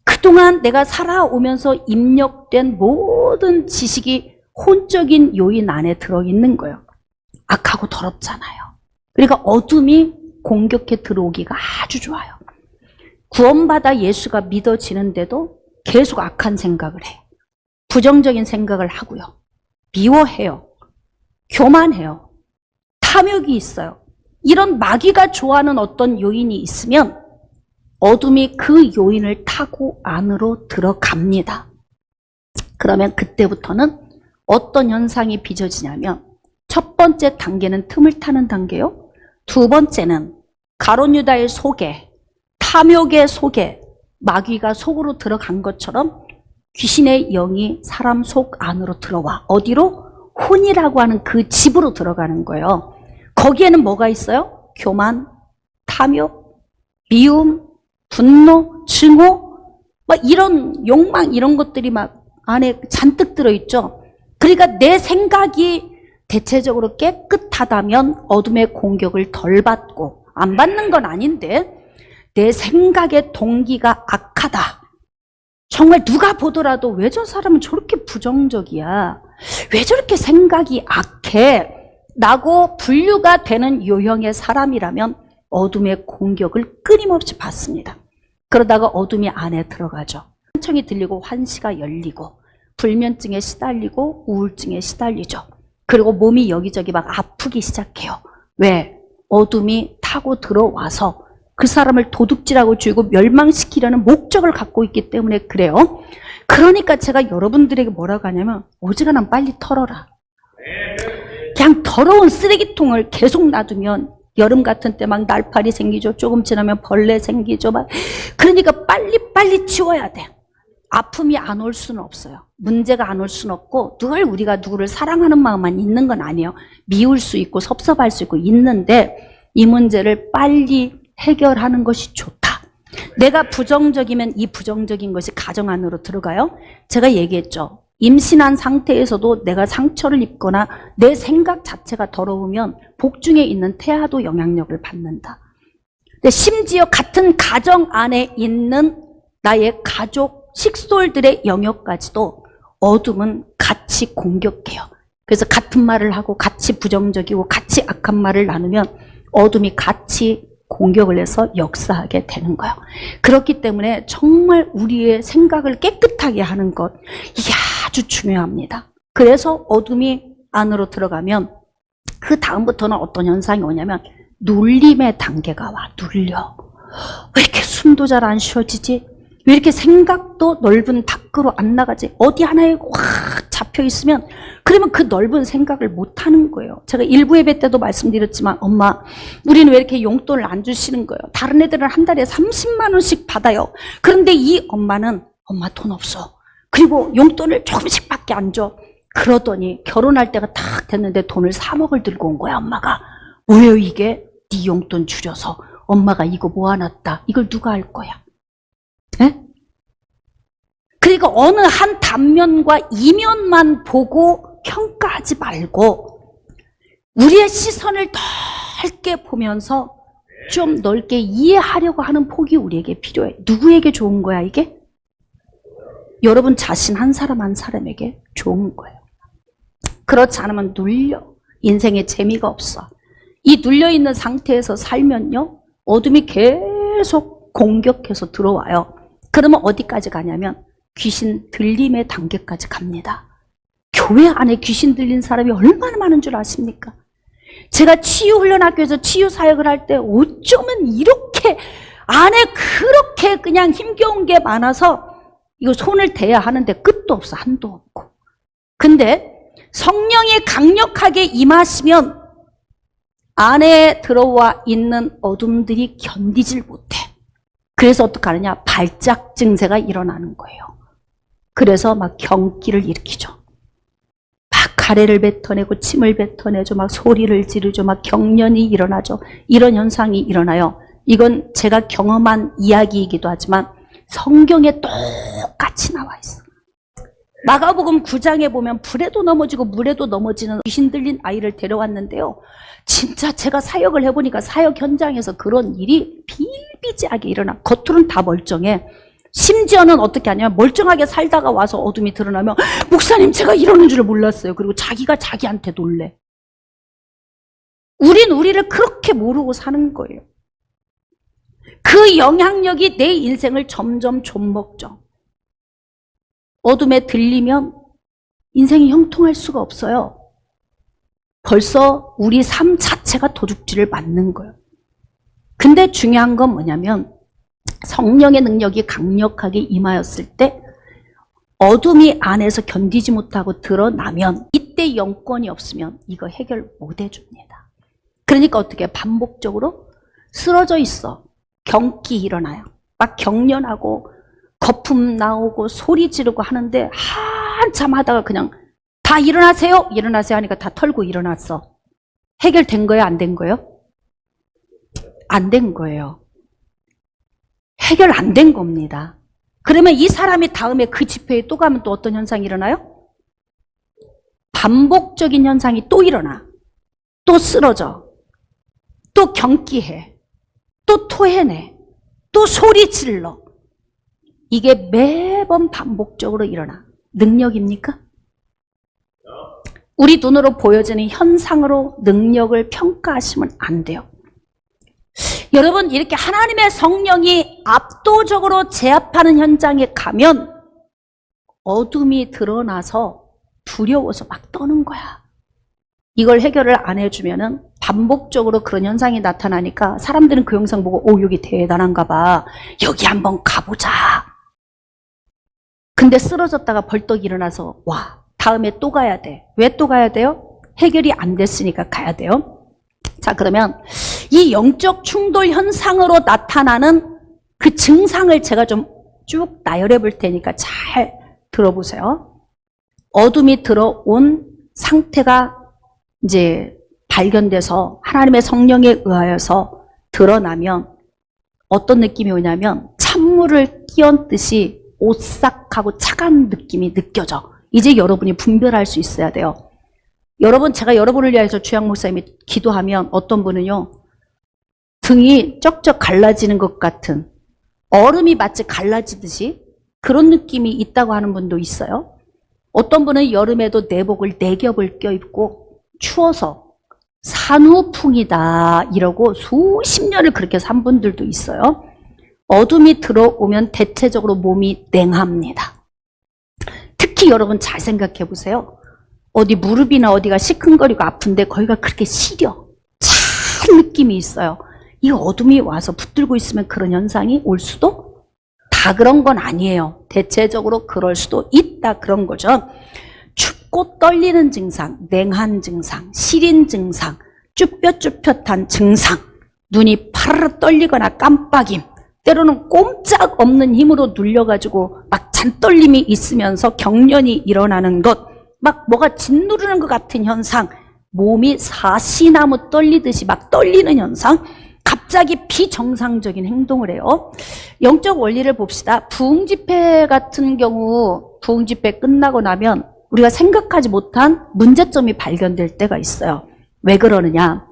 그동안 내가 살아오면서 입력된 모든 지식이 혼적인 요인 안에 들어있는 거예요. 악하고 더럽잖아요. 그러니까 어둠이 공격해 들어오기가 아주 좋아요. 구원받아 예수가 믿어지는데도 계속 악한 생각을 해. 부정적인 생각을 하고요. 미워해요. 교만해요. 탐욕이 있어요. 이런 마귀가 좋아하는 어떤 요인이 있으면 어둠이 그 요인을 타고 안으로 들어갑니다. 그러면 그때부터는 어떤 현상이 빚어지냐면 첫 번째 단계는 틈을 타는 단계요. 두 번째는 가룟 유다의 속에, 탐욕의 속에 마귀가 속으로 들어간 것처럼 귀신의 영이 사람 속 안으로 들어와. 어디로? 혼이라고 하는 그 집으로 들어가는 거예요. 거기에는 뭐가 있어요? 교만, 탐욕, 미움, 분노, 증오, 막 이런 욕망 이런 것들이 막 안에 잔뜩 들어있죠. 그러니까 내 생각이 대체적으로 깨끗하다면 어둠의 공격을 덜 받고, 안 받는 건 아닌데 내 생각의 동기가 악하다. 정말 누가 보더라도 왜 저 사람은 저렇게 부정적이야? 왜 저렇게 생각이 악해? 라고 분류가 되는 유형의 사람이라면 어둠의 공격을 끊임없이 받습니다. 그러다가 어둠이 안에 들어가죠. 환청이 들리고 환시가 열리고 불면증에 시달리고 우울증에 시달리죠. 그리고 몸이 여기저기 막 아프기 시작해요. 왜? 어둠이 타고 들어와서 그 사람을 도둑질하고 죽이고 멸망시키려는 목적을 갖고 있기 때문에 그래요. 그러니까 제가 여러분들에게 뭐라고 하냐면 어지간하면 빨리 털어라. 그냥 더러운 쓰레기통을 계속 놔두면 여름 같은 때 막 날파리 생기죠. 조금 지나면 벌레 생기죠. 막. 그러니까 빨리 치워야 돼. 아픔이 안 올 수는 없어요. 문제가 안 올 수는 없고 늘 우리가 누구를 사랑하는 마음만 있는 건 아니에요. 미울 수 있고 섭섭할 수 있고 있는데 이 문제를 빨리 해결하는 것이 좋다. 내가 부정적이면 이 부정적인 것이 가정 안으로 들어가요. 제가 얘기했죠. 임신한 상태에서도 내가 상처를 입거나 내 생각 자체가 더러우면 복중에 있는 태아도 영향력을 받는다. 근데 심지어 같은 가정 안에 있는 나의 가족, 식솔들의 영역까지도 어둠은 같이 공격해요. 그래서 같은 말을 하고 같이 부정적이고 같이 악한 말을 나누면 어둠이 같이 공격을 해서 역사하게 되는 거예요. 그렇기 때문에 정말 우리의 생각을 깨끗하게 하는 것, 이게 아주 중요합니다. 그래서 어둠이 안으로 들어가면 그 다음부터는 어떤 현상이 오냐면 눌림의 단계가 와. 눌려. 왜 이렇게 숨도 잘 안 쉬어지지? 왜 이렇게 생각도 넓은 밖으로 안 나가지? 어디 하나에 확 잡혀 잡혀 있으면 그러면 그 넓은 생각을 못 하는 거예요. 제가 일부 예배 때도 말씀드렸지만 엄마 우리는 왜 이렇게 용돈을 안 주시는 거예요? 다른 애들은 한 달에 30만 원씩 받아요. 그런데 이 엄마는 엄마 돈 없어. 그리고 용돈을 조금씩밖에 안 줘. 그러더니 결혼할 때가 딱 됐는데 돈을 3억을 들고 온 거야 엄마가. 왜요 이게? 네 용돈 줄여서 엄마가 이거 모아놨다. 이걸 누가 알 거야? 에? 그러니까 어느 한 단면과 이면만 보고 평가하지 말고 우리의 시선을 넓게 보면서 좀 넓게 이해하려고 하는 폭이 우리에게 필요해. 누구에게 좋은 거야 이게? 여러분 자신 한 사람 한 사람에게 좋은 거예요. 그렇지 않으면 눌려. 인생에 재미가 없어. 이 눌려있는 상태에서 살면요 어둠이 계속 공격해서 들어와요. 그러면 어디까지 가냐면 귀신 들림의 단계까지 갑니다. 교회 안에 귀신 들린 사람이 얼마나 많은 줄 아십니까? 제가 치유훈련학교에서 치유사역을 할 때 어쩌면 이렇게 안에 그렇게 그냥 힘겨운 게 많아서 이거 손을 대야 하는데 끝도 없어. 한도 없고. 근데 성령이 강력하게 임하시면 안에 들어와 있는 어둠들이 견디질 못해. 그래서 어떡하느냐? 발작 증세가 일어나는 거예요. 그래서 막 경기를 일으키죠. 막 가래를 뱉어내고 침을 뱉어내죠. 막 소리를 지르죠. 막 경련이 일어나죠. 이런 현상이 일어나요. 이건 제가 경험한 이야기이기도 하지만 성경에 똑같이 나와 있어요. 마가복음 9장에 보면 불에도 넘어지고 물에도 넘어지는 귀신 들린 아이를 데려왔는데요. 진짜 제가 사역을 해보니까 사역 현장에서 그런 일이 비일비재하게 일어나. 겉으로는 다 멀쩡해. 심지어는 어떻게 하냐면 멀쩡하게 살다가 와서 어둠이 드러나면 목사님 제가 이러는 줄 몰랐어요. 그리고 자기가 자기한테 놀래. 우린 우리를 그렇게 모르고 사는 거예요. 그 영향력이 내 인생을 점점 좀먹죠. 어둠에 들리면 인생이 형통할 수가 없어요. 벌써 우리 삶 자체가 도둑질을 맞는 거예요. 근데 중요한 건 뭐냐면 성령의 능력이 강력하게 임하였을 때 어둠이 안에서 견디지 못하고 드러나면 이때 영권이 없으면 이거 해결 못 해줍니다. 그러니까 어떻게 반복적으로 쓰러져 있어. 경기 일어나요. 막 경련하고 거품 나오고 소리 지르고 하는데 한참 하다가 그냥 다 일어나세요. 일어나세요 하니까 다 털고 일어났어. 해결된 거예요? 안 된 거예요? 안 된 거예요. 해결 안 된 겁니다. 그러면 이 사람이 다음에 그 집회에 또 가면 또 어떤 현상이 일어나요? 반복적인 현상이 또 일어나. 또 쓰러져. 또 경기해. 또 토해내. 또 소리 질러. 이게 매번 반복적으로 일어나. 능력입니까? 우리 눈으로 보여지는 현상으로 능력을 평가하시면 안 돼요. 여러분 이렇게 하나님의 성령이 압도적으로 제압하는 현장에 가면 어둠이 드러나서 두려워서 막 떠는 거야. 이걸 해결을 안 해주면은 반복적으로 그런 현상이 나타나니까 사람들은 그 영상 보고 오 여기 대단한가 봐. 여기 한번 가보자. 근데 쓰러졌다가 벌떡 일어나서 와 다음에 또 가야 돼. 왜 또 가야 돼요? 해결이 안 됐으니까 가야 돼요. 자 그러면 이 영적 충돌 현상으로 나타나는 그 증상을 제가 좀 쭉 나열해 볼 테니까 잘 들어보세요. 어둠이 들어온 상태가 이제 발견돼서 하나님의 성령에 의하여서 드러나면 어떤 느낌이 오냐면 찬물을 끼얹듯이 오싹하고 차가운 느낌이 느껴져. 이제 여러분이 분별할 수 있어야 돼요. 여러분 제가 여러분을 위해서 주양 목사님이 기도하면 어떤 분은요 등이 쩍쩍 갈라지는 것 같은 얼음이 마치 갈라지듯이 그런 느낌이 있다고 하는 분도 있어요. 어떤 분은 여름에도 내복을 4겹을 껴입고 추워서 산후풍이다 이러고 수십 년을 그렇게 산 분들도 있어요. 어둠이 들어오면 대체적으로 몸이 냉합니다. 특히 여러분 잘 생각해 보세요. 어디 무릎이나 어디가 시큰거리고 아픈데 거기가 그렇게 시려. 찬 느낌이 있어요. 이 어둠이 와서 붙들고 있으면 그런 현상이 올 수도? 다 그런 건 아니에요. 대체적으로 그럴 수도 있다 그런 거죠. 춥고 떨리는 증상, 냉한 증상, 시린 증상, 쭈뼛쭈뼛한 증상, 눈이 파르르 떨리거나 깜빡임, 때로는 꼼짝없는 힘으로 눌려가지고 막 잔떨림이 있으면서 경련이 일어나는 것, 막 뭐가 짓누르는 것 같은 현상, 몸이 사시나무 떨리듯이 막 떨리는 현상, 갑자기 비정상적인 행동을 해요. 영적 원리를 봅시다. 부흥집회 같은 경우 부흥집회 끝나고 나면 우리가 생각하지 못한 문제점이 발견될 때가 있어요. 왜 그러느냐?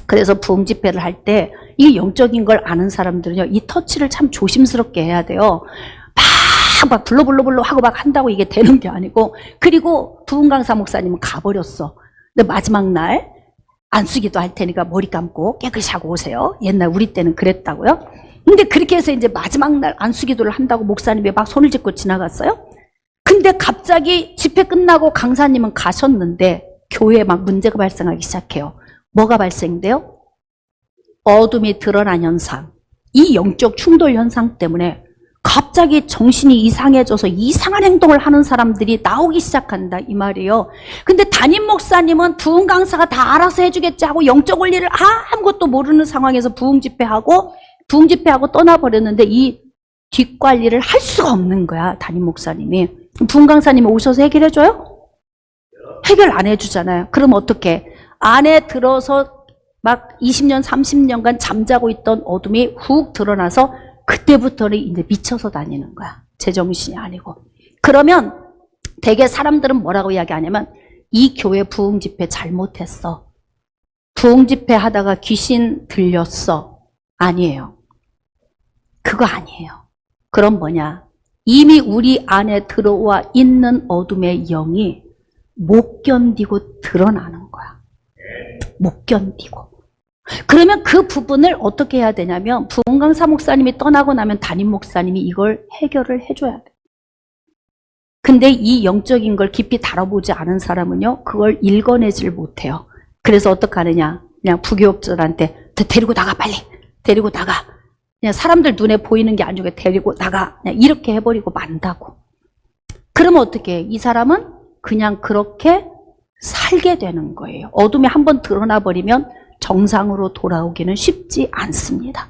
그래서 부흥집회를 할 때 이 영적인 걸 아는 사람들은요, 이 터치를 참 조심스럽게 해야 돼요. 막 불러 하고 막 한다고 이게 되는 게 아니고, 그리고 부흥강사 목사님은 가버렸어. 근데 마지막 날 안수기도 할 테니까 머리 감고 깨끗이 하고 오세요. 옛날 우리 때는 그랬다고요. 근데 그렇게 해서 이제 마지막 날 안수기도를 한다고 목사님이 막 손을 짚고 지나갔어요. 근데 갑자기 집회 끝나고 강사님은 가셨는데 교회에 막 문제가 발생하기 시작해요. 뭐가 발생돼요? 어둠이 드러난 현상. 이 영적 충돌 현상 때문에 갑자기 정신이 이상해져서 이상한 행동을 하는 사람들이 나오기 시작한다 이 말이에요. 근데 담임 목사님은 부흥 강사가 다 알아서 해주겠지 하고 영적 원리를 아무것도 모르는 상황에서 부흥 집회하고 떠나버렸는데 이 뒷관리를 할 수가 없는 거야, 담임 목사님이. 부흥 강사님이 오셔서 해결해줘요? 해결 안 해주잖아요. 그럼 어떻게? 안에 들어서 막 20년, 30년간 잠자고 있던 어둠이 훅 드러나서 그때부터는 이제 미쳐서 다니는 거야. 제정신이 아니고. 그러면 되게 사람들은 뭐라고 이야기하냐면 이 교회 부흥 집회 잘못했어. 부흥 집회 하다가 귀신 들렸어. 아니에요. 그거 아니에요. 그럼 뭐냐? 이미 우리 안에 들어와 있는 어둠의 영이 못 견디고 드러나는 거야. 못 견디고. 그러면 그 부분을 어떻게 해야 되냐면 부흥 강사 목사님이 떠나고 나면 담임 목사님이 이걸 해결을 해줘야 돼. 근데 이 영적인 걸 깊이 다뤄보지 않은 사람은요, 그걸 읽어내질 못해요. 그래서 어떡하느냐? 그냥 부교업자한테 데리고 나가, 빨리 데리고 나가. 그냥 사람들 눈에 보이는 게 아니고 데리고 나가. 그냥 이렇게 해버리고 만다고. 그러면 어떻게 해? 이 사람은 그냥 그렇게 살게 되는 거예요. 어둠이 한번 드러나 버리면 정상으로 돌아오기는 쉽지 않습니다.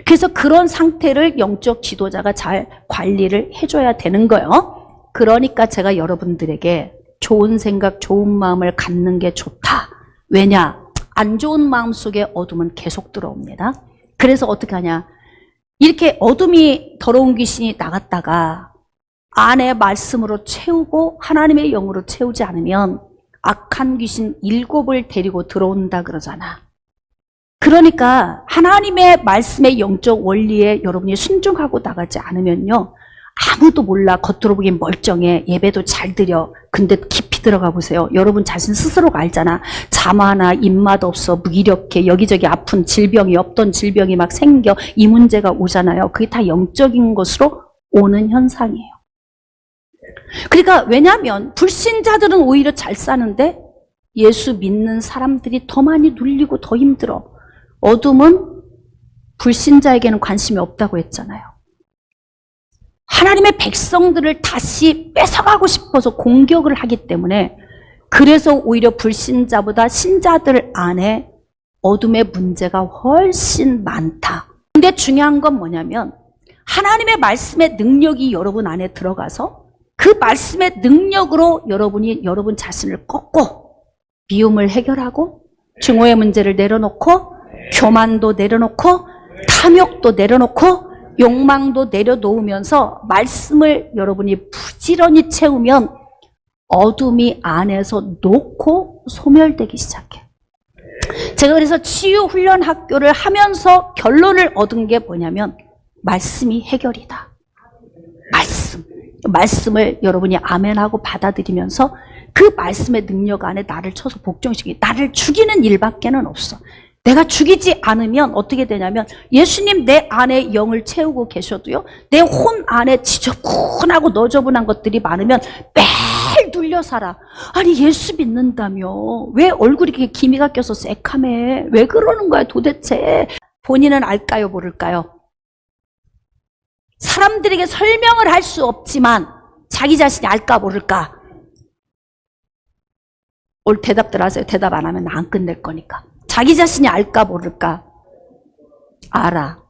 그래서 그런 상태를 영적 지도자가 잘 관리를 해줘야 되는 거예요. 그러니까 제가 여러분들에게 좋은 생각, 좋은 마음을 갖는 게 좋다. 왜냐? 안 좋은 마음 속에 어둠은 계속 들어옵니다. 그래서 어떻게 하냐? 이렇게 어둠이 더러운 귀신이 나갔다가 안에 말씀으로 채우고 하나님의 영으로 채우지 않으면 악한 귀신 7을 데리고 들어온다 그러잖아. 그러니까 하나님의 말씀의 영적 원리에 여러분이 순종하고 나가지 않으면요, 아무도 몰라. 겉으로 보기엔 멀쩡해. 예배도 잘 드려. 근데 깊이 들어가 보세요. 여러분 자신 스스로가 알잖아. 잠하나, 입맛 없어, 무기력해, 여기저기 아픈 질병이, 없던 질병이 막 생겨. 이 문제가 오잖아요. 그게 다 영적인 것으로 오는 현상이에요. 그러니까 왜냐하면 불신자들은 오히려 잘 사는데 예수 믿는 사람들이 더 많이 눌리고 더 힘들어. 어둠은 불신자에게는 관심이 없다고 했잖아요. 하나님의 백성들을 다시 뺏어가고 싶어서 공격을 하기 때문에, 그래서 오히려 불신자보다 신자들 안에 어둠의 문제가 훨씬 많다. 근데 중요한 건 뭐냐면 하나님의 말씀의 능력이 여러분 안에 들어가서 그 말씀의 능력으로 여러분이 여러분 자신을 꺾고 미움을 해결하고 증오의 문제를 내려놓고 교만도 내려놓고 탐욕도 내려놓고 욕망도 내려놓으면서 말씀을 여러분이 부지런히 채우면 어둠이 안에서 녹고 소멸되기 시작해. 제가 그래서 치유훈련 학교를 하면서 결론을 얻은 게 뭐냐면 말씀이 해결이다. 말씀을 여러분이 아멘하고 받아들이면서 그 말씀의 능력 안에 나를 쳐서 복종시키기, 나를 죽이는 일밖에는 없어. 내가 죽이지 않으면 어떻게 되냐면 예수님 내 안에 영을 채우고 계셔도요, 내 혼 안에 지저분하고 너저분한 것들이 많으면 매일 눌려 살아. 아니 예수 믿는다며 왜 얼굴이 이렇게 기미가 껴서 새카매? 왜 그러는 거야 도대체? 본인은 알까요 모를까요? 사람들에게 설명을 할 수 없지만 자기 자신이 알까 모를까? 오늘 대답들 하세요. 대답 안 하면 안 끝낼 거니까. 자기 자신이 알까 모를까? 알아.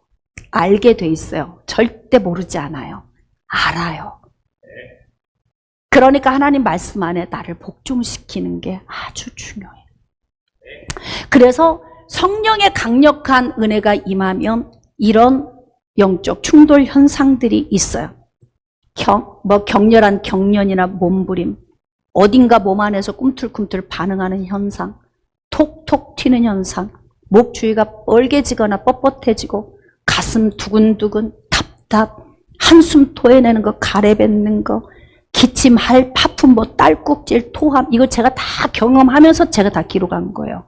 알게 돼 있어요. 절대 모르지 않아요. 알아요. 그러니까 하나님 말씀 안에 나를 복종시키는 게 아주 중요해요. 그래서 성령의 강력한 은혜가 임하면 이런 영적 충돌 현상들이 있어요. 격렬한 경련이나 몸부림, 어딘가 몸 안에서 꿈틀꿈틀 반응하는 현상, 톡톡 튀는 현상, 목 주위가 뻘개지거나 뻣뻣해지고 가슴 두근두근, 답답, 한숨 토해내는 거, 가래뱉는 거, 기침, 할, 파품, 딸꾹질, 토함, 이거 제가 다 경험하면서 제가 다 기록한 거예요.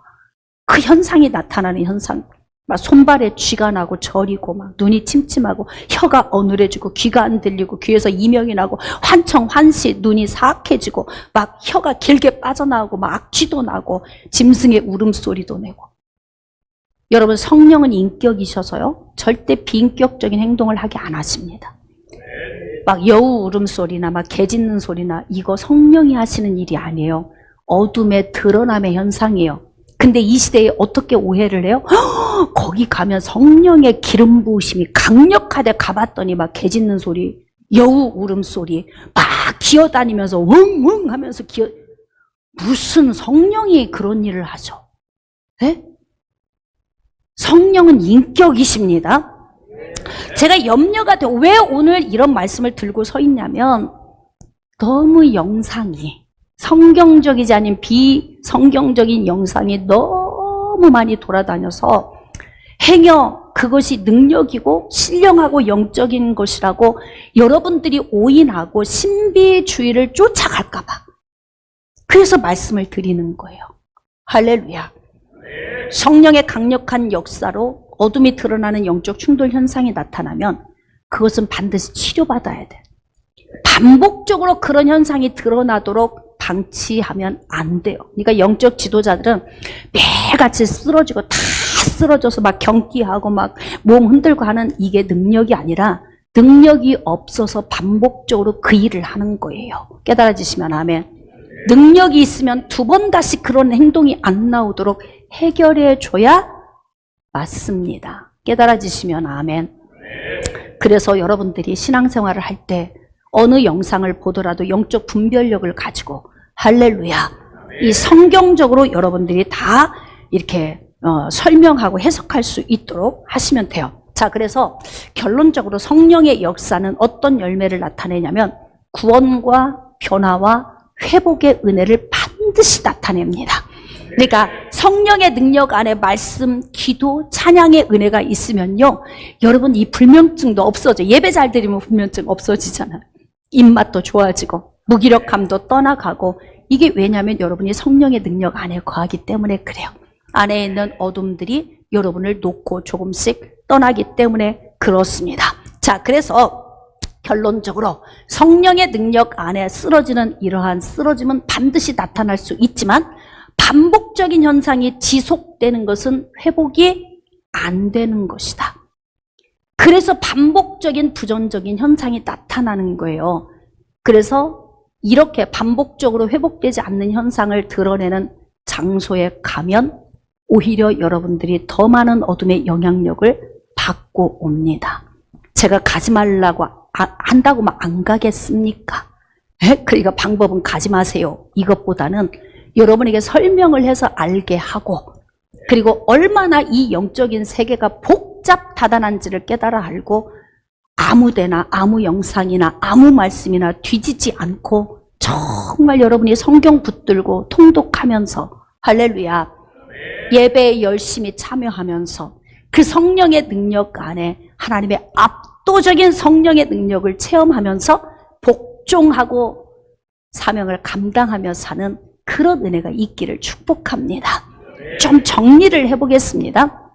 그 현상이 나타나는 현상. 막 손발에 쥐가 나고 저리고 막 눈이 침침하고 혀가 어눌해지고 귀가 안 들리고 귀에서 이명이 나고 환청, 환시, 눈이 사악해지고 막 혀가 길게 빠져나오고 막 악취도 나고 짐승의 울음소리도 내고. 여러분, 성령은 인격이셔서요 절대 비인격적인 행동을 하게 안 하십니다. 막 여우 울음소리나 막 개 짖는 소리나 이거 성령이 하시는 일이 아니에요. 어둠의 드러남의 현상이에요. 근데 이 시대에 어떻게 오해를 해요? 거기 가면 성령의 기름 부으심이 강력하대. 가봤더니 막 개 짖는 소리, 여우 울음소리, 막 기어다니면서 웅웅 하면서 무슨 성령이 그런 일을 하죠? 네? 성령은 인격이십니다. 제가 염려가 돼요. 왜 오늘 이런 말씀을 들고 서 있냐면 너무 영상이 성경적이지 않은 비성경적인 영상이 너무 많이 돌아다녀서 행여 그것이 능력이고 신령하고 영적인 것이라고 여러분들이 오인하고 신비주의를 쫓아갈까 봐. 그래서 말씀을 드리는 거예요. 할렐루야. 성령의 강력한 역사로 어둠이 드러나는 영적 충돌 현상이 나타나면 그것은 반드시 치료받아야 돼. 반복적으로 그런 현상이 드러나도록 방치하면 안 돼요. 그러니까 영적 지도자들은 매일같이 쓰러지고 다 쓰러져서 막 경기하고 막 몸 흔들고 하는 이게 능력이 아니라 능력이 없어서 반복적으로 그 일을 하는 거예요. 깨달아지시면 아멘. 능력이 있으면 두 번 다시 그런 행동이 안 나오도록 해결해 줘야 맞습니다. 깨달아지시면 아멘. 그래서 여러분들이 신앙생활을 할 때 어느 영상을 보더라도 영적 분별력을 가지고 할렐루야, 이 성경적으로 여러분들이 다 이렇게 설명하고 해석할 수 있도록 하시면 돼요. 자, 그래서 결론적으로 성령의 역사는 어떤 열매를 나타내냐면 구원과 변화와 회복의 은혜를 반드시 나타냅니다. 그러니까 성령의 능력 안에 말씀, 기도, 찬양의 은혜가 있으면요, 여러분 이 불면증도 없어져. 예배 잘 드리면 불면증 없어지잖아요. 입맛도 좋아지고 무기력감도 떠나가고. 이게 왜냐하면 여러분이 성령의 능력 안에 거하기 때문에 그래요. 안에 있는 어둠들이 여러분을 놓고 조금씩 떠나기 때문에 그렇습니다. 자, 그래서 결론적으로 성령의 능력 안에 쓰러지는 이러한 쓰러짐은 반드시 나타날 수 있지만 반복적인 현상이 지속되는 것은 회복이 안 되는 것이다. 그래서 반복적인 부정적인 현상이 나타나는 거예요. 그래서 이렇게 반복적으로 회복되지 않는 현상을 드러내는 장소에 가면 오히려 여러분들이 더 많은 어둠의 영향력을 받고 옵니다. 제가 가지 말라고 한다고 막 안 가겠습니까? 그러니까 방법은 가지 마세요. 이것보다는 여러분에게 설명을 해서 알게 하고, 그리고 얼마나 이 영적인 세계가 복잡다단한지를 깨달아 알고 아무데나 아무 영상이나 아무 말씀이나 뒤지지 않고 정말 여러분이 성경 붙들고 통독하면서 할렐루야, 예배에 열심히 참여하면서 그 성령의 능력 안에 하나님의 압도적인 성령의 능력을 체험하면서 복종하고 사명을 감당하며 사는 그런 은혜가 있기를 축복합니다. 좀 정리를 해보겠습니다.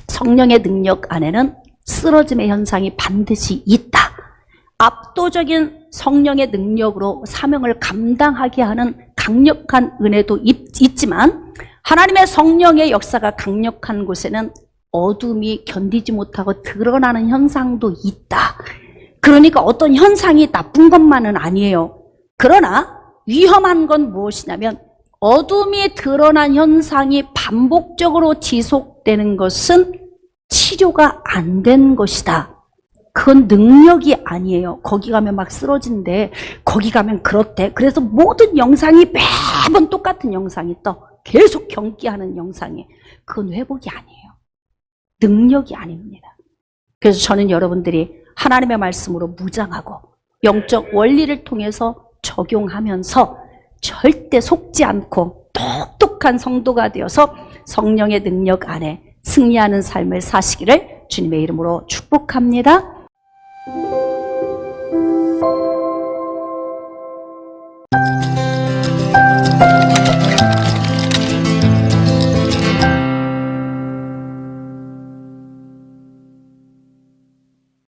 성령의 능력 안에는 쓰러짐의 현상이 반드시 있다. 압도적인 성령의 능력으로 사명을 감당하게 하는 강력한 은혜도 있지만 하나님의 성령의 역사가 강력한 곳에는 어둠이 견디지 못하고 드러나는 현상도 있다. 그러니까 어떤 현상이 나쁜 것만은 아니에요. 그러나 위험한 건 무엇이냐면 어둠이 드러난 현상이 반복적으로 지속되는 것은 치료가 안 된 것이다. 그건 능력이 아니에요. 거기 가면 막 쓰러진대. 거기 가면 그렇대. 그래서 모든 영상이 매번 똑같은 영상이 떠. 계속 경기하는 영상이. 그건 회복이 아니에요. 능력이 아닙니다. 그래서 저는 여러분들이 하나님의 말씀으로 무장하고 영적 원리를 통해서 적용하면서 절대 속지 않고 똑똑한 성도가 되어서 성령의 능력 안에 승리하는 삶을 사시기를 주님의 이름으로 축복합니다.